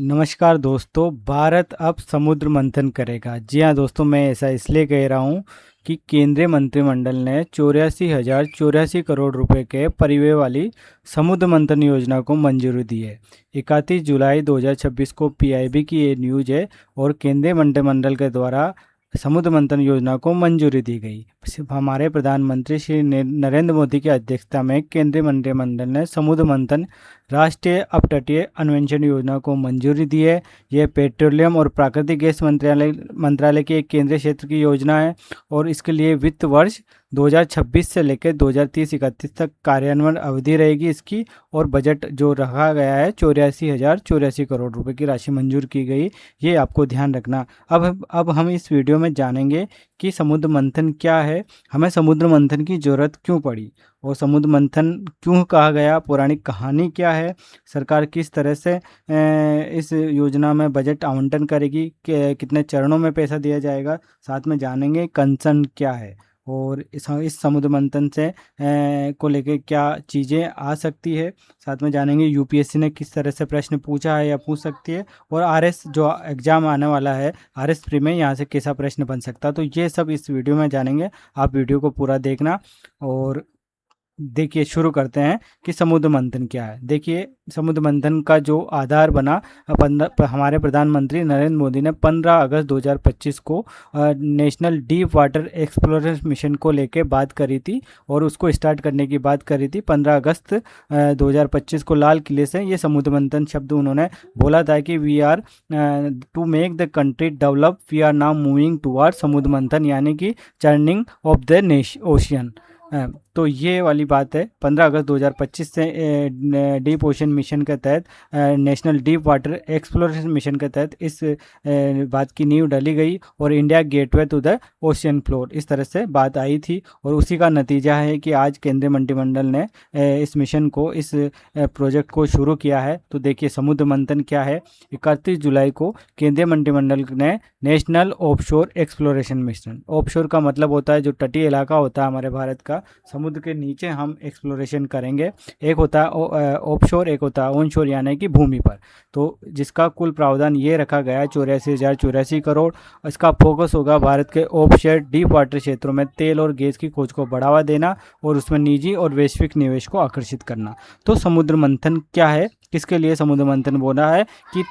नमस्कार दोस्तों। भारत अब समुद्र मंथन करेगा। जी हाँ दोस्तों, मैं ऐसा इसलिए कह रहा हूँ कि केंद्रीय मंत्रिमंडल ने 84,084 रुपए के परिव्यय वाली समुद्र मंथन योजना को मंजूरी दी है। 31 जुलाई 2026 को पीआईबी की ये न्यूज़ है और केंद्रीय मंत्रिमंडल के द्वारा समुद्र मंथन योजना को मंजूरी दी गई। हमारे प्रधानमंत्री श्री नरेंद्र मोदी की अध्यक्षता में केंद्रीय मंत्रिमंडल ने समुद्र मंथन राष्ट्रीय अपतटीय अन्वेषण योजना को मंजूरी दी है। यह पेट्रोलियम और प्राकृतिक गैस मंत्रालय की एक केंद्रीय क्षेत्र की योजना है और इसके लिए वित्त वर्ष 2026 से लेकर 2030-31 तक कार्यान्वयन अवधि रहेगी इसकी। और बजट जो रखा गया है 84,084 करोड़ रुपए की राशि मंजूर की गई। ये आपको ध्यान रखना। अब हम इस वीडियो में जानेंगे कि समुद्र मंथन क्या है, हमें समुद्र मंथन की ज़रूरत क्यों पड़ी और समुद्र मंथन क्यों कहा गया, पौराणिक कहानी क्या है, सरकार किस तरह से इस योजना में बजट आवंटन करेगी, कितने चरणों में पैसा दिया जाएगा, साथ में जानेंगे कंसर्न क्या है और इस समुद्र मंथन से को लेके क्या चीज़ें आ सकती है। साथ में जानेंगे यूपीएससी ने किस तरह से प्रश्न पूछा है या पूछ सकती है और आरएस जो एग्ज़ाम आने वाला है आरएस प्री में यहाँ से कैसा प्रश्न बन सकता है। तो ये सब इस वीडियो में जानेंगे। आप वीडियो को पूरा देखना। और देखिए शुरू करते हैं कि समुद्र मंथन क्या है। देखिए समुद्र मंथन का जो आधार बना हमारे प्रधानमंत्री नरेंद्र मोदी ने 15 अगस्त 2025 को national deep water exploration mission को लेके बात करी थी और उसको स्टार्ट करने की बात करी थी 15 अगस्त 2025 को लाल किले से। ये समुद्र मंथन शब्द उन्होंने बोला था कि we are to make the country develop, we are now moving toward समुद्र मंथन, यानी कि चर्निंग ऑफ द ओशियन। तो ये वाली बात है। 15 अगस्त 2025 से डीप ओशन मिशन के तहत, national deep water exploration mission के तहत इस बात की नींव डाली गई और India gateway to the ocean floor, इस तरह से बात आई थी। और उसी का नतीजा है कि आज केंद्रीय मंत्रिमंडल ने इस मिशन को, इस प्रोजेक्ट को शुरू किया है। तो देखिए समुद्र मंथन क्या है। 31 जुलाई को केंद्रीय मंत्रिमंडल ने national offshore exploration mission, offshore का मतलब होता है जो तटीय इलाका होता है हमारे भारत का, समुद्र के नीचे हम एक्सप्लोरेशन करेंगे। एक होता है ऑफशोर, एक होता है ऑनशोर यानी कि भूमि पर। तो जिसका कुल प्रावधान ये रखा गया है 84,084 करोड़। इसका फोकस होगा भारत के ऑफशोर डीप वाटर क्षेत्रों में तेल और गैस की खोज को बढ़ावा देना और उसमें निजी और वैश्विक निवेश को आकर्षित करना। तो समुद्र मंथन क्या है, किसके लिए समुद्र मंथन बोला है कि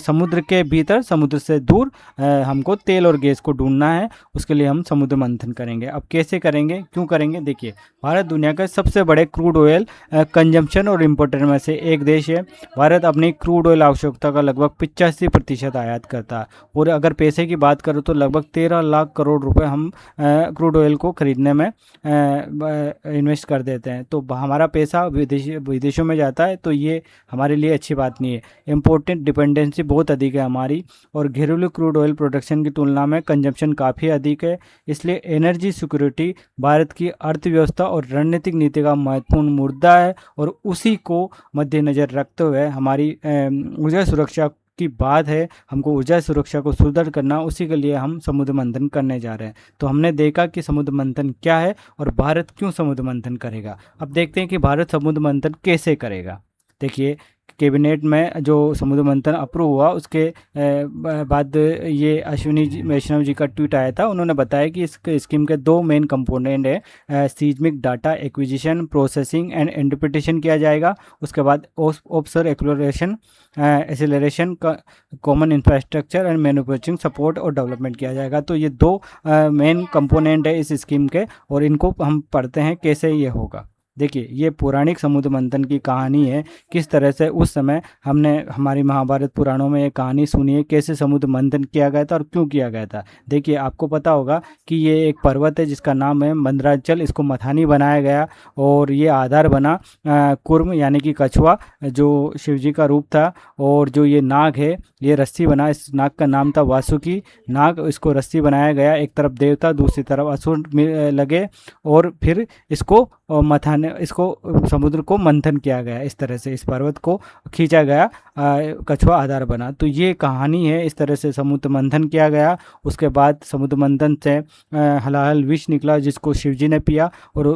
समुद्र के भीतर, समुद्र से दूर हमको तेल और गैस को ढूंढना है, उसके लिए हम समुद्र मंथन करेंगे। अब कैसे करेंगे, क्यों करेंगे? देखिए भारत दुनिया का सबसे बड़े क्रूड ऑयल कंजम्पशन और इम्पोर्टर में से एक देश है। भारत अपनी क्रूड ऑयल आवश्यकता का लगभग 85% आयात करता है और अगर पैसे की बात करो तो लगभग 13 लाख करोड़ रुपए हम क्रूड ऑयल को खरीदने में इन्वेस्ट कर देते हैं। तो हमारा पैसा विदेशों में जाता है, तो ये हमारे लिए अच्छी बात नहीं है। इम्पोर्टेंट डिपेंडेंसी बहुत अधिक है हमारी और घरेलू क्रूड ऑयल प्रोडक्शन की तुलना में कंजम्पशन काफ़ी अधिक है। इसलिए एनर्जी सिक्योरिटी भारत की अर्थव्यवस्था और रणनीतिक नीति का महत्वपूर्ण मुद्दा है और उसी को मद्देनज़र रखते हुए हमारी ऊर्जा सुरक्षा की बात है। हमको ऊर्जा सुरक्षा को सुदृढ़ करना, उसी के लिए हम समुद्र मंथन करने जा रहे हैं। तो हमने देखा कि समुद्र मंथन क्या है और भारत क्यों समुद्र मंथन करेगा। अब देखते हैं कि भारत समुद्र मंथन कैसे करेगा। देखिए कैबिनेट में जो समुद्र मंथन अप्रूव हुआ उसके बाद ये अश्विनी वैष्णव जी का ट्वीट आया था। उन्होंने बताया कि इस स्कीम के 2 मेन कंपोनेंट है, seismic data acquisition, processing and interpretation किया जाएगा। उसके बाद ऑफशोर एक्सप्लोरेशन एक्सेलरेशन का common infrastructure and manufacturing support और डेवलपमेंट किया जाएगा। तो ये 2 मेन कंपोनेंट है इस स्कीम के और इनको हम पढ़ते हैं कैसे ये होगा। देखिए ये पौराणिक समुद्र मंथन की कहानी है, किस तरह से उस समय हमने हमारी महाभारत पुराणों में ये कहानी सुनी है, कैसे समुद्र मंथन किया गया था और क्यों किया गया था। देखिए आपको पता होगा कि ये एक पर्वत है जिसका नाम है मंदराचल, इसको मथानी बनाया गया और ये आधार बना कुर्म यानी कि कछुआ जो शिवजी का रूप था, और जो ये नाग है ये रस्सी बना, इस नाग का नाम था वासुकी नाग, इसको रस्सी बनाया गया। एक तरफ देवता दूसरी तरफ असुर लगे और फिर इसको मथाने अपने इसको समुद्र को मंथन किया गया, इस तरह से इस पर्वत को खींचा गया, कछुआ आधार बना। तो ये कहानी है, इस तरह से समुद्र मंथन किया गया। उसके बाद समुद्र मंथन से हलाहल विष निकला जिसको शिवजी ने पिया, और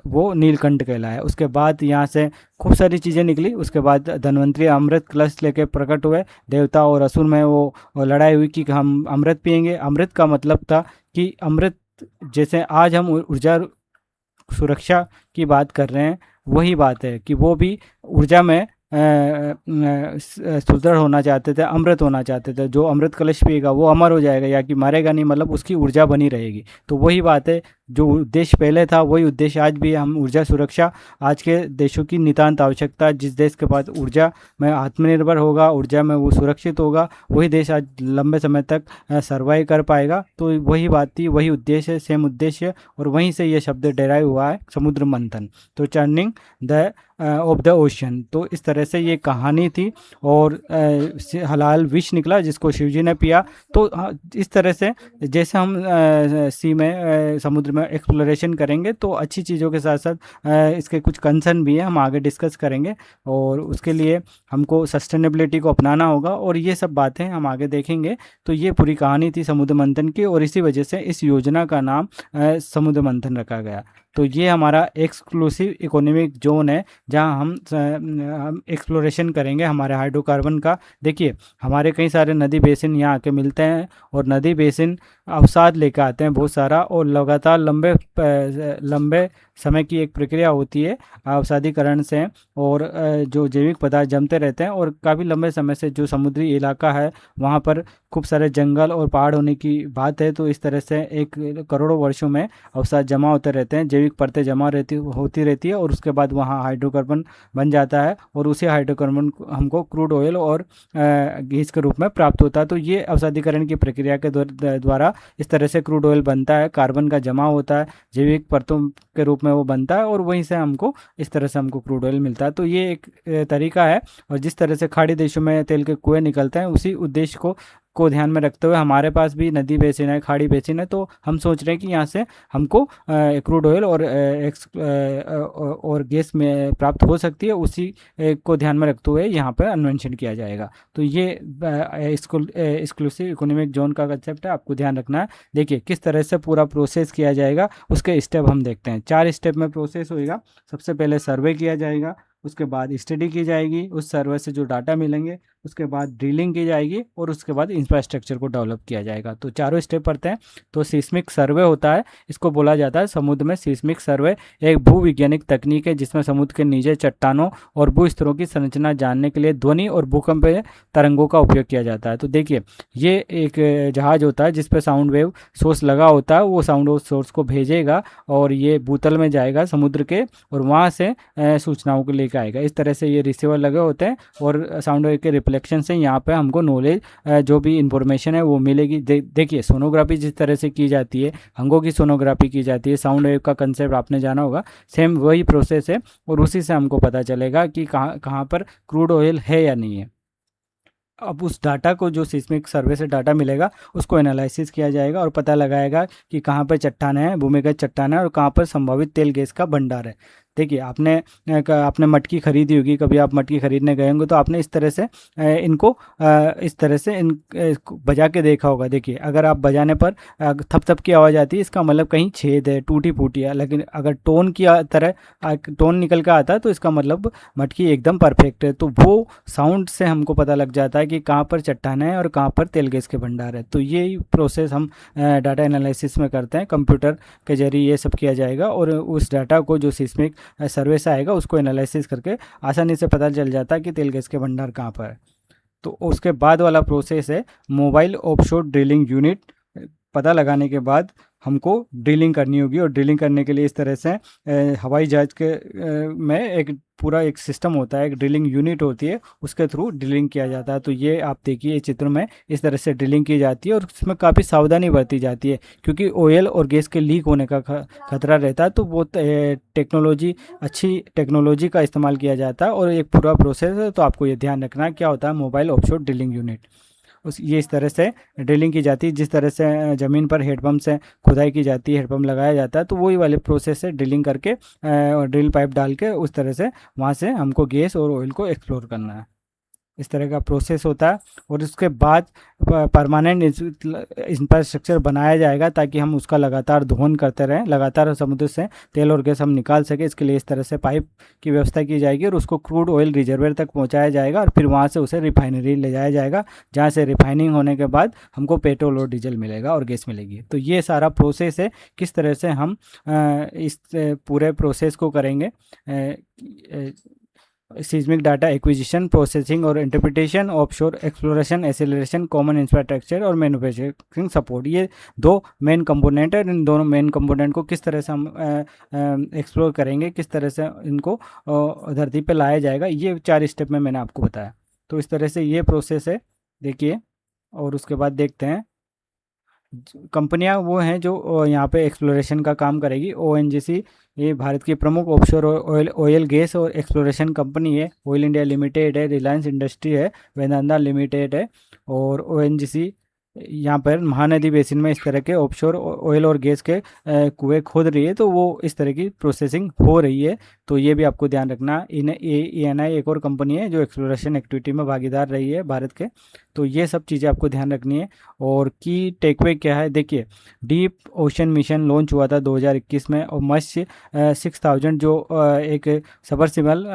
वो नीलकंठ कहलाया। उसके बाद यहाँ से खूब सारी चीज़ें निकली। उसके बाद धन्वंतरी अमृत कलश लेके प्रकट हुए, देवता और असुर में वो लड़ाई हुई कि हम अमृत पिएंगे। अमृत का मतलब था कि अमृत, जैसे आज हम ऊर्जा सुरक्षा की बात कर रहे हैं, वही बात है कि वो भी ऊर्जा में सुदृढ़ होना चाहते थे, अमृत होना चाहते थे। जो अमृत कलश पिएगा वो अमर हो जाएगा, या कि मरेगा नहीं, मतलब उसकी ऊर्जा बनी रहेगी। तो वही बात है, जो उद्देश्य पहले था वही उद्देश्य आज भी है। हम ऊर्जा सुरक्षा आज के देशों की नितांत आवश्यकता। जिस देश के पास ऊर्जा में आत्मनिर्भर होगा, ऊर्जा में वो सुरक्षित होगा, वही देश आज लंबे समय तक सर्वाइव कर पाएगा। तो वही बात थी, वही उद्देश्य है, सेम उद्देश्य, और वहीं से ये शब्द डेराइव हुआ है समुद्र मंथन। तो churning the of the ocean. तो इस तरह से ये कहानी थी, और हलाल विष निकला जिसको शिवजी ने पिया। तो इस तरह से जैसे हम सी में समुद्र में एक्सप्लोरेशन करेंगे, तो अच्छी चीज़ों के साथ साथ इसके कुछ कंसर्न भी हैं, हम आगे डिस्कस करेंगे। और उसके लिए हमको सस्टेनेबिलिटी को अपनाना होगा, और ये सब बातें हम आगे देखेंगे। तो ये पूरी कहानी थी समुद्र मंथन की, और इसी वजह से इस योजना का नाम समुद्र मंथन रखा गया। तो ये हमारा एक्सक्लूसिव इकोनॉमिक जोन है, जहां हम एक्सप्लोरेशन करेंगे हमारे हाइड्रोकार्बन का। देखिए, हमारे कई सारे नदी बेसिन यहाँ आके मिलते हैं, और नदी बेसिन अवसाद लेकर आते हैं बहुत सारा, और लगातार लंबे समय की एक प्रक्रिया होती है अवसादीकरण से, और जो जैविक पदार्थ जमते रहते हैं। और काफ़ी लंबे समय से जो समुद्री इलाका है वहाँ पर खूब सारे जंगल और पहाड़ होने की बात है। तो इस तरह से एक करोड़ों वर्षों में अवसाद जमा होते रहते हैं, जैविक परतें जमा होती रहती है, और उसके बाद वहाँ हाइड्रोकार्बन बन जाता है, और उसी हाइड्रोकार्बन हमको क्रूड ऑयल और गैस के रूप में प्राप्त होता है। तो ये अवसादीकरण की प्रक्रिया के द्वारा इस तरह से क्रूड ऑयल बनता है, कार्बन का जमा होता है, जैविक परतों के रूप में वो बनता है, और वहीं से हमको इस तरह से हमको क्रूड ऑयल मिलता है। तो ये एक तरीका है। और जिस तरह से खाड़ी देशों में तेल के कुएं निकलते हैं, उसी उद्देश्य को ध्यान में रखते हुए हमारे पास भी नदी बेसिन है, खाड़ी बेसिन है। तो हम सोच रहे हैं कि यहाँ से हमको क्रूड ऑयल और गैस में प्राप्त हो सकती है, उसी को ध्यान में रखते हुए यहाँ पर अन्वेषण किया जाएगा। तो ये एक्सक्लूसिव इकोनॉमिक जोन का कंसेप्ट है, आपको ध्यान रखना है। देखिए किस तरह से पूरा प्रोसेस किया जाएगा, उसके स्टेप हम देखते हैं। 4 स्टेप में प्रोसेस होएगा। सबसे पहले सर्वे किया जाएगा, उसके बाद स्टडी की जाएगी, उस सर्वे से जो डाटा मिलेंगे, उसके बाद ड्रिलिंग की जाएगी, और उसके बाद इंफ्रास्ट्रक्चर को डेवलप किया जाएगा। तो चारों स्टेप पढ़ते हैं। तो सीस्मिक सर्वे होता है, इसको बोला जाता है समुद्र में सीस्मिक सर्वे, एक भूविज्ञानिक तकनीक है जिसमें समुद्र के नीचे चट्टानों और भूस्तरों की संरचना जानने के लिए ध्वनि और भूकंप तरंगों का उपयोग किया जाता है। तो देखिए, ये एक जहाज होता है जिसपे साउंड वेव सोर्स लगा होता है, वो साउंड वेव सोर्स को भेजेगा, और ये भूतल में जाएगा समुद्र के, और वहाँ से सूचनाओं को लेकर आएगा। इस तरह से ये रिसीवर लगे होते हैं, और साउंड वेव के रिफ्लेक्शन से यहाँ पे हमको नॉलेज, जो भी इंफॉर्मेशन है वो मिलेगी। देखिए, सोनोग्राफी जिस तरह से की जाती है, अंगों की सोनोग्राफी की जाती है, साउंड वेव का कंसेप्ट आपने जाना होगा, सेम वही प्रोसेस है, और उसी से हमको पता चलेगा कि कहाँ कहाँ पर क्रूड ऑयल है या नहीं है। अब उस डाटा को, जो सिस्मिक सर्वे से डाटा मिलेगा, उसको एनालिसिस किया जाएगा, और पता लगाएगा कि कहाँ पर चट्टानें हैं, भूमिगत चट्टानें, और कहाँ पर संभावित तेल गैस का भंडार है। देखिए, आपने मटकी खरीदी होगी, कभी आप मटकी खरीदने गए होंगे, तो आपने इस तरह से इनको इस तरह से बजा के देखा होगा। देखिए, अगर आप बजाने पर थप थप की आवाज़ आती है, इसका मतलब कहीं छेद है, टूटी फूटी है। लेकिन अगर टोन की तरह टोन निकल कर आता है, तो इसका मतलब मटकी एकदम परफेक्ट है। तो वो साउंड से हमको पता लग जाता है कि कहाँ पर चट्टान है और कहाँ पर तेल गैस के भंडार है। तो ये प्रोसेस हम डाटा एनालिसिस में करते हैं, कंप्यूटर के जरिए ये सब किया जाएगा, और उस डाटा को जो सिस्मिक सर्वे से आएगा उसको एनालिसिस करके आसानी से पता चल जाता है कि तेल गैस के भंडार कहाँ पर है। तो उसके बाद वाला प्रोसेस है मोबाइल ऑफशोर ड्रिलिंग यूनिट। पता लगाने के बाद हमको ड्रिलिंग करनी होगी, और ड्रिलिंग करने के लिए इस तरह से हवाई जहाज के में एक पूरा एक सिस्टम होता है, एक ड्रिलिंग यूनिट होती है, उसके थ्रू ड्रिलिंग किया जाता है। तो ये आप देखिए चित्र में, इस तरह से ड्रिलिंग की जाती है, और उसमें काफ़ी सावधानी बरती जाती है, क्योंकि ऑयल और गैस के लीक होने का खतरा रहता है। तो वो अच्छी टेक्नोलॉजी का इस्तेमाल किया जाता है, और एक पूरा प्रोसेस है। तो आपको ये ध्यान रखना है क्या होता है मोबाइल ऑफशोर ड्रिलिंग यूनिट। ये इस तरह से ड्रिलिंग की जाती है, जिस तरह से ज़मीन पर हेडपम्प से खुदाई की जाती है, हेडपम्प लगाया जाता है, तो वही वाले प्रोसेस से ड्रिलिंग करके ड्रिल पाइप डाल के उस तरह से वहाँ से हमको गैस और ऑयल को एक्सप्लोर करना है। इस तरह का प्रोसेस होता है। और उसके बाद परमानेंट इंफ्रास्ट्रक्चर बनाया जाएगा ताकि हम उसका लगातार दोहन करते रहें, लगातार समुद्र से तेल और गैस हम निकाल सकें। इसके लिए इस तरह से पाइप की व्यवस्था की जाएगी और उसको क्रूड ऑयल रिजर्वेयर तक पहुंचाया जाएगा और फिर वहां से उसे रिफाइनरी ले जाया जाएगा, जहां से रिफाइनिंग होने के बाद हमको पेट्रोल और डीजल मिलेगा और गैस मिलेगी। तो ये सारा प्रोसेस है, किस तरह से हम इस पूरे प्रोसेस को करेंगे। सीस्मिक डाटा एक्विजिशन, प्रोसेसिंग और interpretation, offshore exploration, acceleration, common infrastructure और मैन्युफैक्चरिंग सपोर्ट, ये दो मेन कंपोनेंट है। इन दोनों मेन कंपोनेंट को किस तरह से हम एक्सप्लोर करेंगे, किस तरह से इनको धरती पे लाया जाएगा, ये 4 स्टेप में मैंने आपको बताया। तो इस तरह से ये प्रोसेस है, देखिए। और उसके बाद देखते हैं कंपनियां वो हैं जो यहाँ पे एक्सप्लोरेशन का काम करेगी। ओएनजीसी ये भारत की प्रमुख ऑफशोर ऑयल ऑयल गैस और एक्सप्लोरेशन कंपनी है। ऑयल इंडिया लिमिटेड है, रिलायंस इंडस्ट्री है, वेदांता लिमिटेड है। और ओएनजीसी यहाँ पर महानदी बेसिन में इस तरह के ऑफशोर ऑयल और गैस के कुएं खोद रही है, तो वो इस तरह की प्रोसेसिंग हो रही है। तो ये भी आपको ध्यान रखना। इन एएनआई एक और कंपनी है जो एक्सप्लोरेशन एक्टिविटी में भागीदार रही है भारत के। तो ये सब चीज़ें आपको ध्यान रखनी है। और की टेकवे क्या है, देखिए। डीप ओशन मिशन लॉन्च हुआ था 2021 में, और मत्स्य 6000 जो एक सबमर्सिबल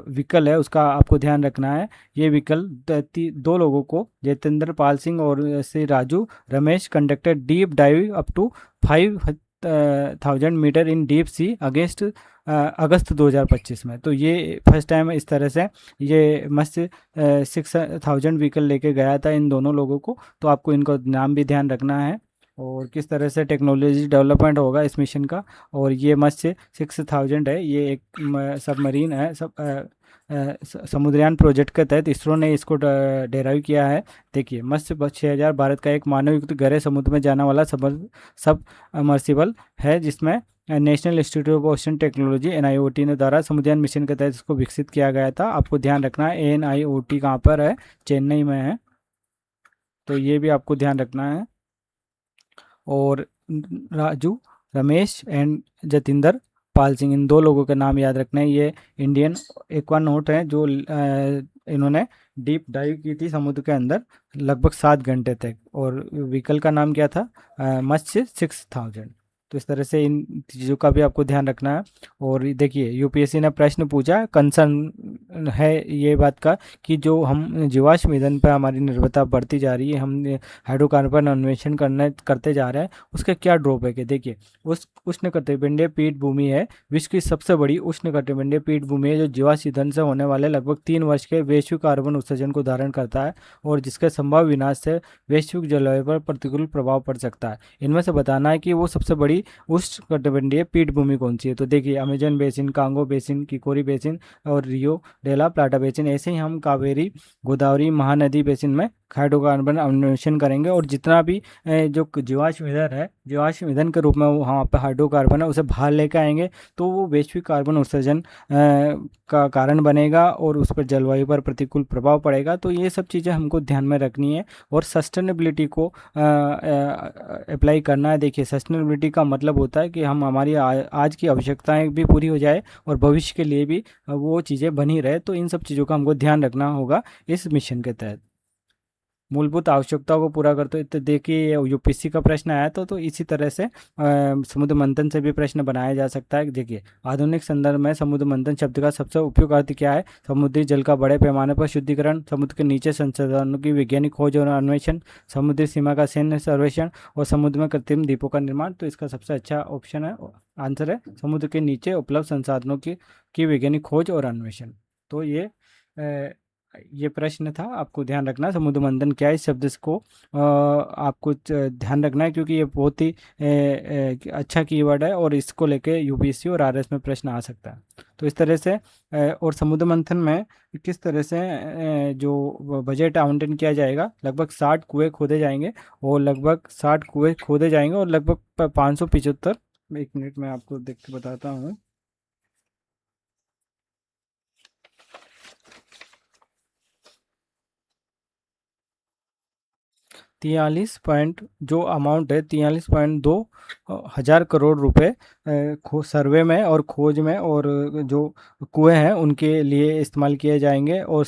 व्हीकल है, उसका आपको ध्यान रखना है। ये व्हीकल 2 लोगों को, जितेंद्र पाल सिंह और Shri Raju Ramesh, conducted deep dive up to 5000 metre in deep sea against August 2025 में। तो ये फर्स्ट टाइम इस तरह से ये मत्स्य 6000 व्हीकल लेके गया था इन दोनों लोगों को। तो आपको इनको नाम भी ध्यान रखना है और किस तरह से टेक्नोलॉजी डेवलपमेंट होगा इस मिशन का। और ये मत्स्य 6000 है, ये एक सबमरीन है, समुद्रयान प्रोजेक्ट के तहत इसरो ने इसको डेराइव किया है। देखिए, मत्स्य 6000 भारत का एक मानवयुक्त गहरे समुद्र में जाने वाला सबमर्सिबल है, जिसमें National Institute of Ocean Technology NIOT ने द्वारा समुद्रयान मिशन के तहत इसको विकसित किया गया था। आपको ध्यान रखना है एनआईओटी कहाँ पर है, चेन्नई में है। तो ये भी आपको ध्यान रखना है। और राजू रमेश एंड जतिंदर पाल सिंह, इन 2 लोगों के नाम याद रखना है। ये इंडियन एक्वानॉट हैं जो इन्होंने डीप डाइव की थी समुद्र के अंदर लगभग 7 घंटे तक। और व्हीकल का नाम क्या था, मत्स्य 6000। तो इस तरह से इन चीज़ों का भी आपको ध्यान रखना है। और देखिए, यूपीएससी ने प्रश्न पूछा, कंसर्न है ये बात का कि जो हम जीवाश्म ईंधन पर हमारी निर्भरता बढ़ती जा रही है, हम हाइड्रोकार्बन अन्वेषण करते जा रहे हैं, उसके क्या ड्रॉबैक है। देखिए, उस उष्णकटिबंधीय पीठभूमि है, विश्व की सबसे बड़ी उष्णकटिबंधीय पीठभूमि है, जो जीवाश्म ईंधन से होने वाले लगभग 3 वर्ष के वैश्विक कार्बन उत्सर्जन को धारण करता है और जिसके संभाव्य विनाश से वैश्विक जलवायु पर प्रतिकूल प्रभाव पड़ सकता है। इनमें से बताना है कि वो सबसे बड़ी उष्णकटिबंधीय पीठभूमि कौन सी है। तो देखिए, Amazon basin, Congo basin, Kikori basin और रियो डेला प्लाटा बेसिन। ऐसे ही हम कावेरी, गोदावरी, महानदी बेसिन में हाइड्रोकार्बन अन्वेषण करेंगे। और जितना भी जो जीवाश्म ईंधन है, जीवाश्म ईंधन के रूप में वो वहाँ पर हाइड्रोकार्बन है, उसे बाहर लेकर आएंगे, तो वो वैश्विक कार्बन उत्सर्जन का कारण बनेगा और उस पर जलवायु पर प्रतिकूल प्रभाव पड़ेगा। तो ये सब चीज़ें हमको ध्यान में रखनी है और सस्टेनेबिलिटी को अप्लाई करना है। देखिए, सस्टेनेबिलिटी का मतलब होता है कि हम हमारी आज की आवश्यकताएं भी पूरी हो जाए और भविष्य के लिए भी वो चीज़ें बनी रहे। तो इन सब चीज़ों का हमको ध्यान रखना होगा इस मिशन के तहत। मूलभूत आवश्यकताओं को पूरा करते हुए, तो देखिए यूपीएससी का प्रश्न आया तो इसी तरह से समुद्र मंथन से भी प्रश्न बनाया जा सकता है। देखिए, आधुनिक संदर्भ में समुद्र मंथन शब्द का सबसे उपयुक्त अर्थ क्या है, समुद्री जल का बड़े पैमाने पर शुद्धिकरण, समुद्र के नीचे संसाधनों की वैज्ञानिक खोज और अन्वेषण, समुद्री सीमा का सैन्य सर्वेक्षण और समुद्र में कृत्रिम द्वीपों का निर्माण। तो इसका सबसे अच्छा ऑप्शन है, आंसर है समुद्र के नीचे उपलब्ध संसाधनों की वैज्ञानिक खोज और अन्वेषण। तो ये प्रश्न था, आपको ध्यान रखना समुद्र मंथन क्या है। इस शब्द को आपको ध्यान रखना है क्योंकि ये बहुत ही अच्छा कीवर्ड है और इसको लेके यूपीएससी और आरएस में प्रश्न आ सकता है। तो इस तरह से और समुद्र मंथन में किस तरह से जो बजट आवंटन किया जाएगा, लगभग 60 कुएं खोदे जाएंगे और लगभग 60 कुएं खोदे जाएंगे और लगभग 575, 1 मिनट में आपको देख के बताता हूँ। 43 पॉइंट जो अमाउंट है 43.2 हज़ार करोड़ रुपए सर्वे में और खोज में और जो कुएं हैं उनके लिए इस्तेमाल किए जाएंगे। और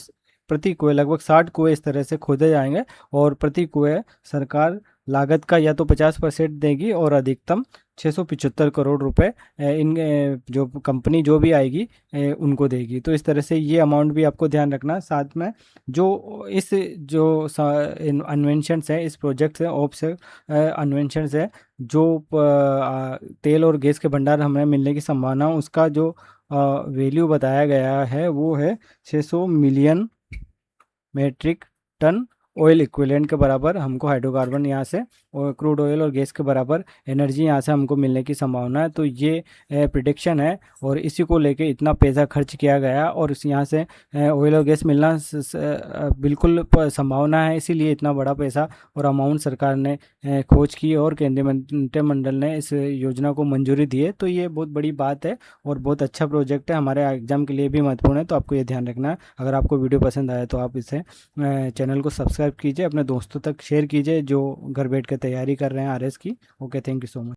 प्रति कुएं लगभग 60 कुएं इस तरह से खोदे जाएंगे और प्रति कुएं सरकार लागत का या तो 50% देगी और अधिकतम 675 करोड़ रुपए इन जो कंपनी जो भी आएगी उनको देगी। तो इस तरह से ये अमाउंट भी आपको ध्यान रखना। साथ में जो इस जो इन्वेंशंस है, इस प्रोजेक्ट से ऑफ से इन्वेंशंस है, जो तेल और गैस के भंडार हमें मिलने की संभावना उसका जो वैल्यू बताया गया है वो है 600 million metric ton oil equivalent के बराबर हमको हाइड्रोकार्बन यहाँ से और क्रूड ऑयल और गैस के बराबर एनर्जी यहाँ से हमको मिलने की संभावना है। तो ये प्रिडिक्शन है और इसी को लेके इतना पैसा खर्च किया गया और इस यहाँ से ऑयल और गैस मिलना बिल्कुल संभावना है, इसीलिए इतना बड़ा पैसा और अमाउंट सरकार ने खोज की और केंद्रीय मंत्रिमंडल ने इस योजना को मंजूरी दी है। तो ये बहुत बड़ी बात है और बहुत अच्छा प्रोजेक्ट है, हमारे एग्जाम के लिए भी महत्वपूर्ण है। तो आपको ये ध्यान रखना है। अगर आपको वीडियो पसंद आए तो आप इसे चैनल को सब्सक्राइब कीजिए, अपने दोस्तों तक शेयर कीजिए जो घर बैठ कर तैयारी कर रहे हैं आरएस की। Okay, thank you so much.